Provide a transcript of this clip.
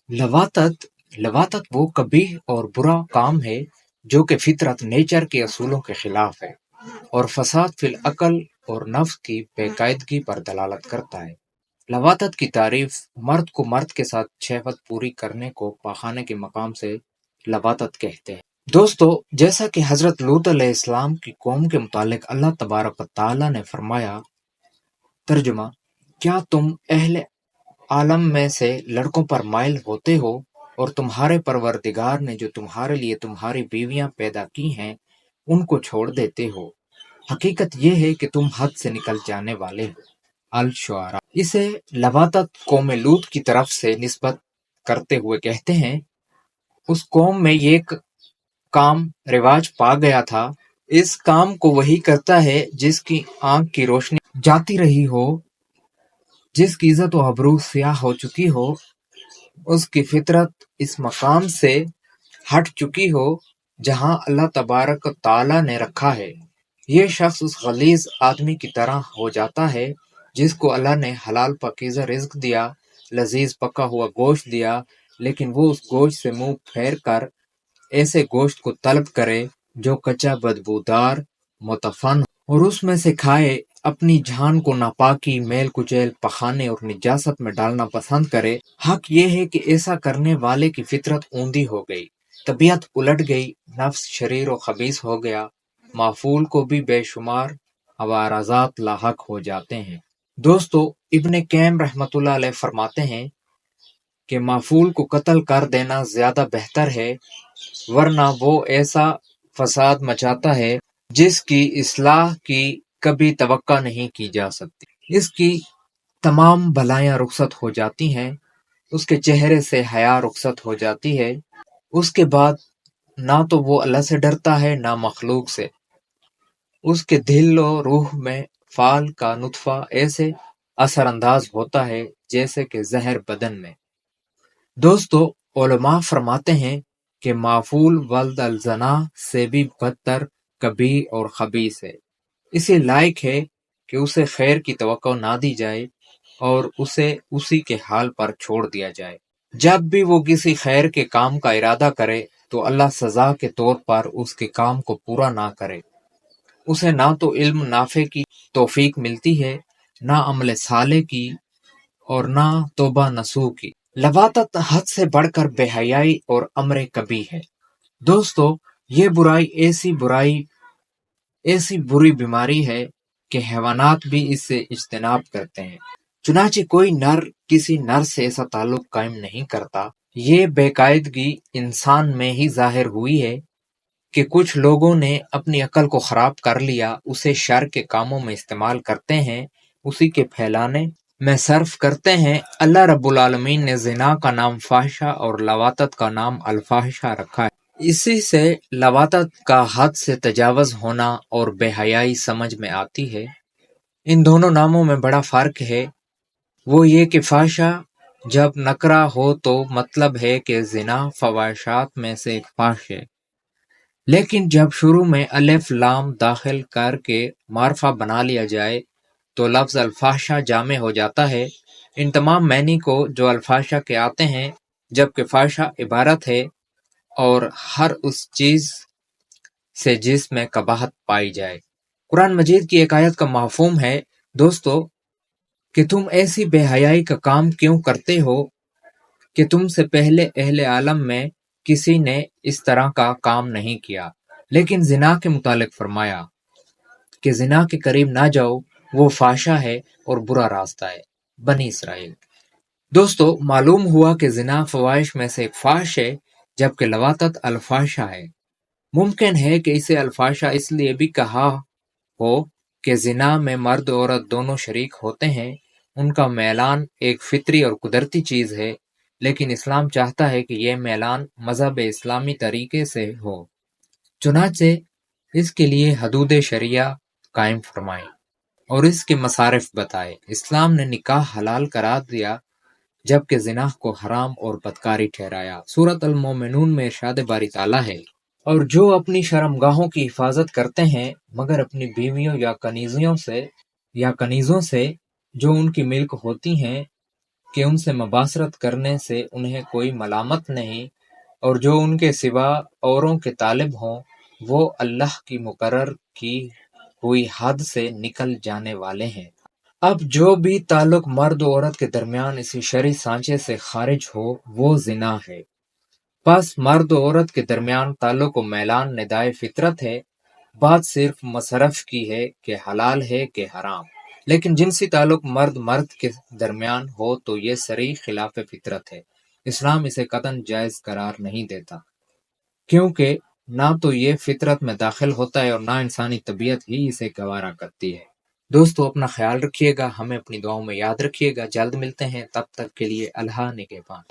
लवातत लवातत वो कबीह और बुरा काम है जो कि फितरत नेचर के असूलों के खिलाफ है और फसाद फिल अकल और नफ्स की बेकायदगी पर दलालत करता है। लवातत की तारीफ मर्द को मर्द के साथ शहवत पूरी करने को पाखाने के मकाम से लवातत कहते हैं। दोस्तों, जैसा कि हजरत लूत अलैहिस्सलाम की कौम के मुतालिक अल्लाह तबारक व तआला ने फरमाया, तर्जुमा, क्या तुम अहले आलम में से लड़कों पर माइल होते हो और तुम्हारे परवरदिगार ने जो तुम्हारे लिए तुम्हारी बीवियां पैदा की हैं उनको छोड़ देते हो। हकीकत यह है कि तुम हद से निकल जाने वाले हो। अल शुआरा। इसे लवातत कौम लूत की तरफ से निस्बत करते हुए कहते हैं, उस कौम में ये काम रिवाज पा गया था। इस काम को वही करता है जिसकी आंख की रोशनी जाती रही हो, जिसकी इज्जत व आबरू स्याह हो चुकी हो, उसकी फितरत इस मकाम से हट चुकी हो जहां अल्लाह तबारक ताला ने रखा है। ये शख्स उस गलीज आदमी की तरह हो जाता है जिसको अल्लाह ने हलाल पाकीज़ा रिज्क दिया, लजीज पका हुआ गोश्त दिया, लेकिन वो उस गोश्त से मुंह फेर कर ऐसे गोश्त को तलब करे जो कच्चा, बदबूदार, मुतफन और उसमें से खाए, अपनी जान को नापाकी, मेल कुचैल, पखाने और निजासत में डालना पसंद करे। हक ये है कि ऐसा करने वाले की फितरत ऊंधी हो गई, तबीयत उलट गई, नफ्स शरीर और खबीस हो गया, माफूल को भी बेशुमार अवाराजात लाहक हो जाते हैं। दोस्तों, इब्ने कैम रहमतुल्लाह अलैह फरमाते हैं कि माफूल को कत्ल कर देना ज्यादा बेहतर है, वरना वो ऐसा फसाद मचाता है जिसकी इस्लाह की कभी तवक्का नहीं की जा सकती। इसकी तमाम भलाइयां रुखसत हो जाती हैं, उसके चेहरे से हया रुखसत हो जाती है। उसके बाद ना तो वो अल्लाह से डरता है ना मखलूक से। उसके दिल और रूह में फाल का नुतफा ऐसे असरअंदाज होता है जैसे कि जहर बदन में। दोस्तों, उलमा फरमाते हैं कि माफूल वल्द अल-जना से भी बदतर कबीह और खबीस है। इसे लायक है कि उसे खैर की तवक्को ना दी जाए और उसे उसी के हाल पर छोड़ दिया जाए। जब भी वो किसी खैर के काम का इरादा करे तो अल्लाह सजा के तौर पर उसके काम को पूरा ना करे। उसे ना तो इल्म नाफे की तौफीक मिलती है, ना अमल साले की और ना तौबा नसूह की। लवातत हद से बढ़कर बेहयाई और अमर कबीह है। दोस्तों, ये ऐसी बुरी बीमारी है कि हैवानात भी इससे इज्तनाब करते हैं। चुनांचे कोई नर किसी नर से ऐसा ताल्लुक कायम नहीं करता। ये बेकायदगी इंसान में ही जाहिर हुई है कि कुछ लोगों ने अपनी अकल को खराब कर लिया, उसे शर के कामों में इस्तेमाल करते हैं, उसी के फैलाने में सर्फ करते हैं। अल्लाह रब्बुल आलमीन ने जिना का नाम फाहिशा और लवातत का नाम अल्फाहिशा रखा है। इसी से लवातत का हद से तजावज होना और बेहयाई समझ में आती है। इन दोनों नामों में बड़ा फर्क है। वो ये कि फाहिशा जब नकरा हो तो मतलब है कि जिना फवाशात में से एक फाहिश है, लेकिन जब शुरू में अलिफ लाम दाखिल करके मार्फा बना लिया जाए तो लफ्ज़ अल्फाहिशा जामे हो जाता है। इन तमाम मैनी को जो अल्फाहिशा के आते हैं, जबकि फाहिशा इबारत है और हर उस चीज से जिसमें कबाहत पाई जाए। कुरान मजीद की एक आयत का मफ़हूम है, दोस्तों, कि तुम ऐसी बेहयाई का काम क्यों करते हो कि तुमसे पहले अहले आलम में किसी ने इस तरह का काम नहीं किया। लेकिन जिना के मुतालिक फरमाया कि जिना के करीब ना जाओ, वो फाशा है और बुरा रास्ता है। बनी इसराइल। दोस्तों, मालूम हुआ कि जिना फवाहिश में से एक फाहिश है, जबकि लवातत अल्फाहिशा है। मुमकिन है कि इसे अल्फाहिशा इसलिए भी कहा हो कि जिना में मर्द और औरत दोनों शरीक होते हैं। उनका मैलान एक फितरी और कुदरती चीज है, लेकिन इस्लाम चाहता है कि यह मैलान मजहब इस्लामी तरीके से हो। चुनाचे इसके लिए हदूद शरिया कायम फरमाई और इसके मसारिफ बताए। इस्लाम ने निकाह हलाल करार दिया, जबकि जिना को हराम और बदकारी ठहराया। सूरत अल मोमिनून में इरशाद बारी ताला है, और जो अपनी शर्मगाहों की हिफाजत करते हैं मगर अपनी बीवियों या कनीजों से जो उनकी मिल्क होती हैं, کہ ان سے مباشرت کرنے سے انہیں کوئی ملامت نہیں، اور جو ان کے سوا اوروں کے طالب ہوں وہ اللہ کی مقرر کی ہوئی حد سے نکل جانے والے ہیں۔ اب جو بھی تعلق مرد و عورت کے درمیان اسی شرعی سانچے سے خارج ہو وہ زنا ہے۔ پس مرد و عورت کے درمیان تعلق و میلان ندائے فطرت ہے، بات صرف مصرف کی ہے کہ حلال ہے کہ حرام، لیکن جنسی تعلق مرد مرد کے درمیان ہو تو یہ صریح خلاف فطرت ہے۔ اسلام اسے قطعاً جائز قرار نہیں دیتا، کیونکہ نہ تو یہ فطرت میں داخل ہوتا ہے اور نہ انسانی طبیعت ہی اسے گوارا کرتی ہے۔ دوستو اپنا خیال رکھیے گا، ہمیں اپنی دعاؤں میں یاد رکھیے گا، جلد ملتے ہیں، تب تک کے لیے اللہ نگہبان۔